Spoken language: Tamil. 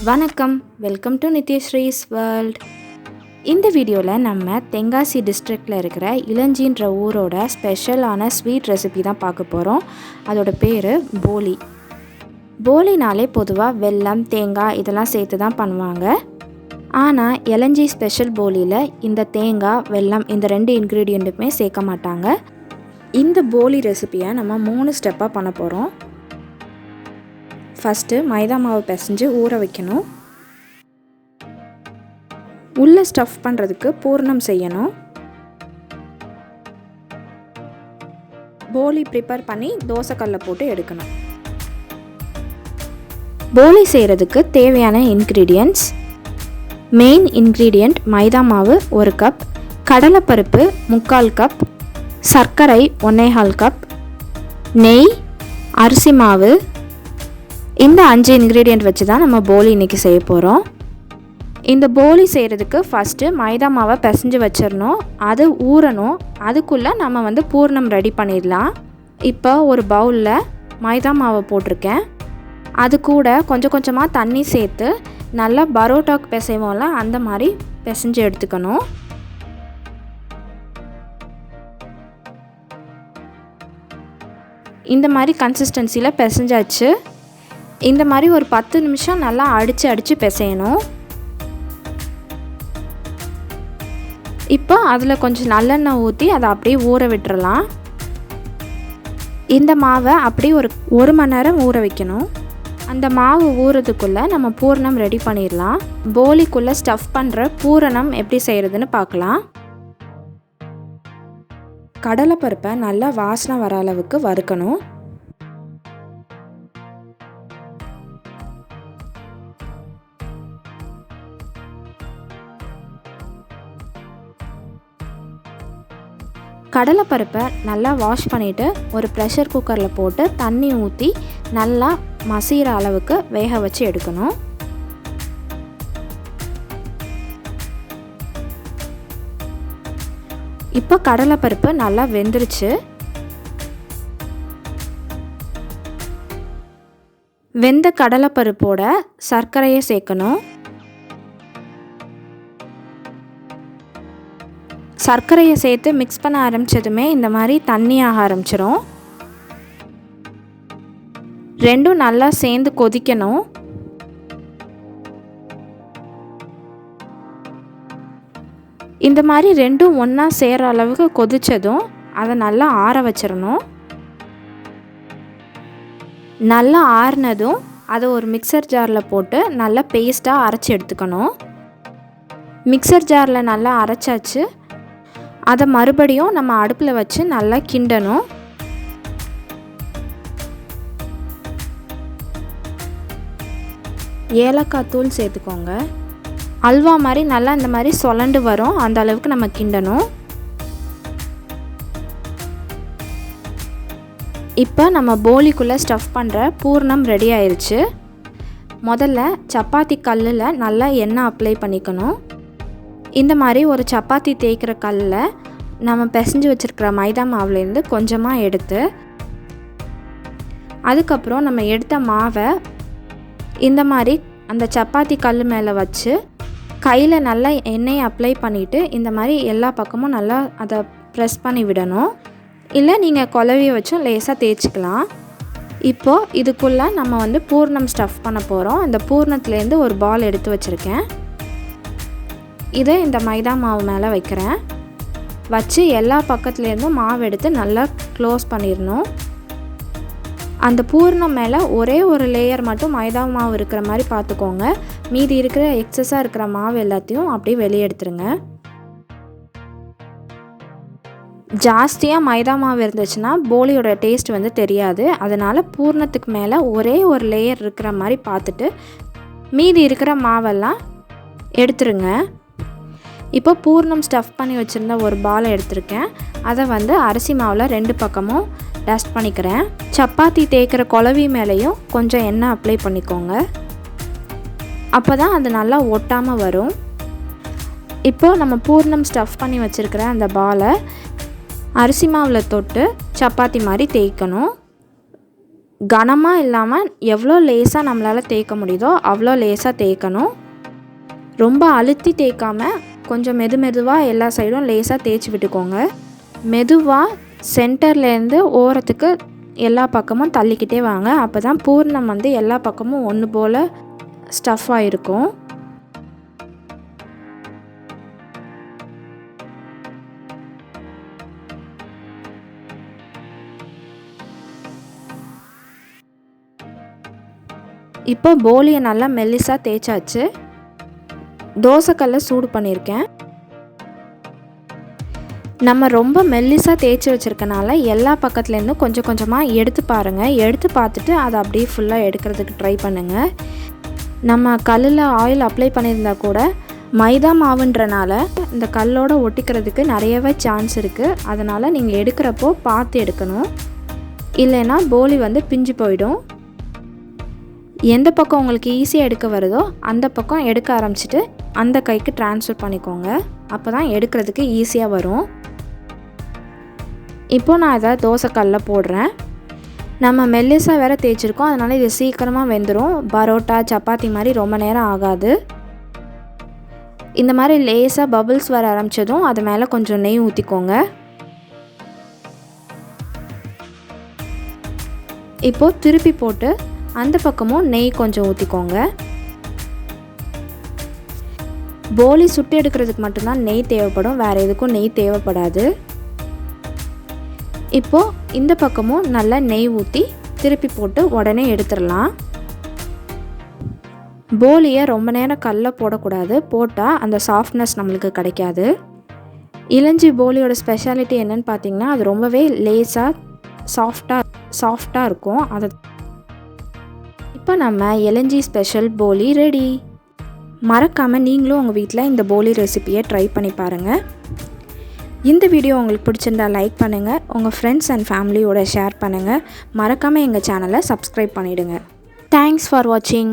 வணக்கம், வெல்கம் டு நித்யஸ்ரீஸ் வேர்ல்ட். இந்த வீடியோவில் நம்ம தென்காசி டிஸ்ட்ரிக்டில் இருக்கிற இளஞ்சின்ற ஊரோட ஸ்பெஷலான ஸ்வீட் ரெசிபி தான் பார்க்க போகிறோம். அதோட பேர் போலி. போலினாலே பொதுவாக வெல்லம், தேங்காய் இதெல்லாம் சேர்த்து தான் பண்ணுவாங்க. ஆனால் இளஞ்சி ஸ்பெஷல் போலியில் இந்த தேங்காய், வெல்லம் இந்த 2 இன்க்ரீடியண்ட்டுமே சேர்க்க மாட்டாங்க. இந்த போலி ரெசிபியை நம்ம 3 ஸ்டெப்பாக பண்ண போகிறோம். ஃபஸ்ட்டு மைதா மாவு பிசைஞ்சு ஊற வைக்கணும். உள்ளே ஸ்டஃப் பண்ணுறதுக்கு பூர்ணம் செய்யணும். போலி ப்ரிப்பேர் பண்ணி தோசைக்கல்ல போட்டு எடுக்கணும். போலி செய்கிறதுக்கு தேவையான இன்க்ரீடியன்ட்ஸ்: மெயின் இன்க்ரீடியண்ட் மைதா மாவு 1 கப், கடலைப்பருப்பு 3/4 கப், சர்க்கரை 1/4 கப், நெய், அரிசி மாவு. இந்த 5 இன்க்ரீடியண்ட் வச்சு தான் நம்ம போலி இன்றைக்கி செய்ய போகிறோம். இந்த போலி செய்கிறதுக்கு ஃபஸ்ட்டு மைதா மாவை பிசைஞ்சு வச்சிடணும். அது ஊறணும். அதுக்குள்ளே நம்ம பூர்ணம் ரெடி பண்ணிடலாம். இப்போ ஒரு பவுலில் மைதா மாவை போட்டிருக்கேன். அது கூட கொஞ்சம் கொஞ்சமாக தண்ணி சேர்த்து நல்லா பரோட்டாக்கு பிசைவோம்ல, அந்த மாதிரி பிசைஞ்சு எடுத்துக்கணும். இந்த மாதிரி கன்சிஸ்டன்சியில் பிசைஞ்சாச்சு. இந்த மாதிரி ஒரு 10 நிமிஷம் நல்லா அடித்து பிசையணும். இப்போ அதில் கொஞ்சம் நல்லெண்ணெய் ஊற்றி அதை அப்படியே ஊற விட்டுறலாம். இந்த மாவை அப்படியே ஒரு மணி நேரம் ஊற வைக்கணும். அந்த மாவு ஊறதுக்குள்ளே நம்ம பூரணம் ரெடி பண்ணிடலாம். போலிக்குள்ளே ஸ்டஃப் பண்ணுற பூரணம் எப்படி செய்கிறதுன்னு பார்க்கலாம். கடலைப்பருப்பை நல்லா வாசனை வர அளவுக்கு வறுக்கணும். கடலைப்பருப்பை நல்லா வாஷ் பண்ணிவிட்டு ஒரு ப்ரெஷர் குக்கரில் போட்டு தண்ணி ஊற்றி நல்லா மசிகிற அளவுக்கு வேக வச்சு எடுக்கணும். இப்போ கடலைப்பருப்பு நல்லா வெந்துருச்சு. வெந்த கடலைப்பருப்போட சர்க்கரையை சேர்க்கணும். சர்க்கரையை சேர்த்து மிக்ஸ் பண்ண ஆரம்பித்ததுமே இந்த மாதிரி தண்ணியாக ஆரம்பிச்சிடும். ரெண்டும் நல்லா சேர்ந்து கொதிக்கணும். இந்த மாதிரி ரெண்டும் ஒன்றா சேர்கிற அளவுக்கு கொதித்ததும் அதை நல்லா ஆற வச்சிடணும். நல்லா ஆறினதும் அதை ஒரு மிக்சர் ஜாரில் போட்டு நல்லா பேஸ்ட்டாக அரைச்சி எடுத்துக்கணும். மிக்சர் ஜாரில் நல்லா அரைச்சாச்சு. அதை மறுபடியும் நம்ம அடுப்பில் வச்சு நல்லா கிண்டணும். ஏலக்காய் தூள் சேர்த்துக்கோங்க. அல்வா மாதிரி நல்லா இந்த மாதிரி சொலண்டு வரும், அந்த அளவுக்கு நம்ம கிண்டணும். இப்போ நம்ம போலிக்குள்ளே ஸ்டஃப் பண்ணுற பூர்ணம் ரெடி ஆயிடுச்சு. முதல்ல சப்பாத்தி கல்லில் நல்லா எண்ணெய் அப்ளை பண்ணிக்கணும். இந்த மாதிரி ஒரு சப்பாத்தி தேய்க்கிற கல்லில் நம்ம பிசைஞ்சு வச்சுருக்கிற மைதா மாவுலேருந்து கொஞ்சமாக எடுத்து, அதுக்கப்புறம் நம்ம எடுத்த மாவை இந்த மாதிரி அந்த சப்பாத்தி கல் மேலே வச்சு கையில் நல்லா எண்ணெயை அப்ளை பண்ணிவிட்டு இந்த மாதிரி எல்லா பக்கமும் நல்லா அதை ப்ரெஸ் பண்ணி விடணும். இல்லை நீங்கள் குலவியை வச்சும் லேசாக தேய்ச்சிக்கலாம். இப்போது இதுக்குள்ளே நம்ம பூர்ணம் ஸ்டஃப் பண்ண போகிறோம். இந்த பூர்ணத்துலேருந்து ஒரு பால் எடுத்து வச்சுருக்கேன். இதை இந்த மைதா மாவு மேலே வைக்கிறேன். வச்சு எல்லா பக்கத்துலேருந்தும் மாவு எடுத்து நல்லா க்ளோஸ் பண்ணிடணும். அந்த பூர்ணம் மேலே ஒரே ஒரு லேயர் மட்டும் மைதா மாவு இருக்கிற மாதிரி பார்த்துக்கோங்க. மீதி இருக்கிற எக்ஸஸாக இருக்கிற மாவு எல்லாத்தையும் அப்படியே வெளியே எடுத்துருங்க. ஜாஸ்தியாக மைதா மாவு இருந்துச்சுன்னா போலியோட டேஸ்ட் தெரியாது. அதனால் பூர்ணத்துக்கு மேலே ஒரே ஒரு லேயர் இருக்கிற மாதிரி பார்த்துட்டு மீதி இருக்கிற மாவெல்லாம் எடுத்துருங்க. இப்போ பூர்ணம் ஸ்டஃப் பண்ணி வச்சுருந்த ஒரு பாலை எடுத்திருக்கேன். அதை அரிசி மாவில் 2 பக்கமும் டஸ்ட் பண்ணிக்கிறேன். சப்பாத்தி தேய்க்கிற குலவி மேலேயும் கொஞ்சம் எண்ணெய் அப்ளை பண்ணிக்கோங்க. அப்போ தான் அது நல்லா ஒட்டாமல் வரும். இப்போது நம்ம பூர்ணம் ஸ்டஃப் பண்ணி வச்சுருக்கிற அந்த பாலை அரிசி மாவில் தொட்டு சப்பாத்தி மாதிரி தேய்க்கணும். கனமாக இல்லாமல் எவ்வளோ லேசாக நம்மளால் தேய்க்க முடியுதோ அவ்வளோ லேசாக தேய்க்கணும். ரொம்ப அழுத்தி தேய்க்காமல் கொஞ்சம் மெதுவாக எல்லா சைடும் லேசாக தேய்ச்சி விட்டுக்கோங்க. மெதுவாக சென்டர்லேருந்து ஓரத்துக்கு எல்லா பக்கமும் தள்ளிக்கிட்டே வாங்க. அப்போ தான் பூர்ணம் வந்து எல்லா பக்கமும் ஒன்று போல் ஸ்டஃப்பாக இருக்கும். இப்போ போலியை நல்லா மெல்லிசாக தேய்ச்சாச்சு. தோசைக்கல்லை சூடு பண்ணியிருக்கேன். நம்ம ரொம்ப மெல்லிசாக தேய்ச்சி வச்சுருக்கனால எல்லா பக்கத்துலேருந்தும் கொஞ்சம் கொஞ்சமாக எடுத்து பாருங்கள். எடுத்து பார்த்துட்டு அதை அப்படியே ஃபுல்லாக எடுக்கிறதுக்கு ட்ரை பண்ணுங்கள். நம்ம கல்லில் ஆயில் அப்ளை பண்ணியிருந்தா கூட மைதா மாவுன்றனால இந்த கல்லோடு ஒட்டிக்கிறதுக்கு நிறையவே சான்ஸ் இருக்குது. அதனால் நீங்கள் எடுக்கிறப்போ பார்த்து எடுக்கணும், இல்லைன்னா போலி வந்து பிஞ்சு போயிடும். எந்த பக்கம் உங்களுக்கு ஈஸியாக எடுக்க வருதோ அந்த பக்கம் எடுக்க ஆரம்பிச்சிட்டு அந்த கைக்கு ட்ரான்ஸ்ஃபர் பண்ணிக்கோங்க. அப்போ தான் எடுக்கிறதுக்கு ஈஸியாக வரும். இப்போது நான் இதை தோசைக்கல்லில் போடுறேன். நம்ம மெல்லிசாக வேறு தேய்ச்சிருக்கோம், அதனால் இது சீக்கிரமாக வெந்துடும். பரோட்டா சப்பாத்தி மாதிரி ரொம்ப நேரம் ஆகாது. இந்த மாதிரி லேசாக பபிள்ஸ் வர ஆரம்பித்ததும் அது மேலே கொஞ்சம் நெய் ஊற்றிக்கோங்க. இப்போது திருப்பி போட்டு அந்த பக்கமும் நெய் கொஞ்சம் ஊற்றிக்கோங்க. போலி சுட்டு எடுக்கிறதுக்கு மட்டும்தான் நெய் தேவைப்படும், வேறு எதுக்கும் நெய் தேவைப்படாது. இப்போது இந்த பக்கமும் நல்லா நெய் ஊற்றி திருப்பி போட்டு உடனே எடுத்துடலாம். போலியை ரொம்ப நேரம் கல்லில் போடக்கூடாது, போட்டால் அந்த சாஃப்ட்னஸ் நம்மளுக்கு கிடைக்காது. இளஞ்சி போலியோட ஸ்பெஷாலிட்டி என்னன்னு பார்த்தீங்கன்னா அது ரொம்பவே லேஸாக சாஃப்டாக இருக்கும். அதை இப்போ நம்ம இளஞ்சி ஸ்பெஷல் போலி ரெடி. மறக்காமல் நீங்களும் உங்கள் வீட்டில் இந்த போலி ரெசிப்பியை ட்ரை பண்ணி பாருங்கள். இந்த வீடியோ உங்களுக்கு பிடிச்சிருந்தா லைக் பண்ணுங்கள், உங்கள் ஃப்ரெண்ட்ஸ் அண்ட் ஃபேமிலியோட ஷேர் பண்ணுங்கள். மறக்காமல் எங்கள் சேனலை சப்ஸ்கிரைப் பண்ணிவிடுங்க. தேங்க்ஸ் ஃபார் வாட்சிங்.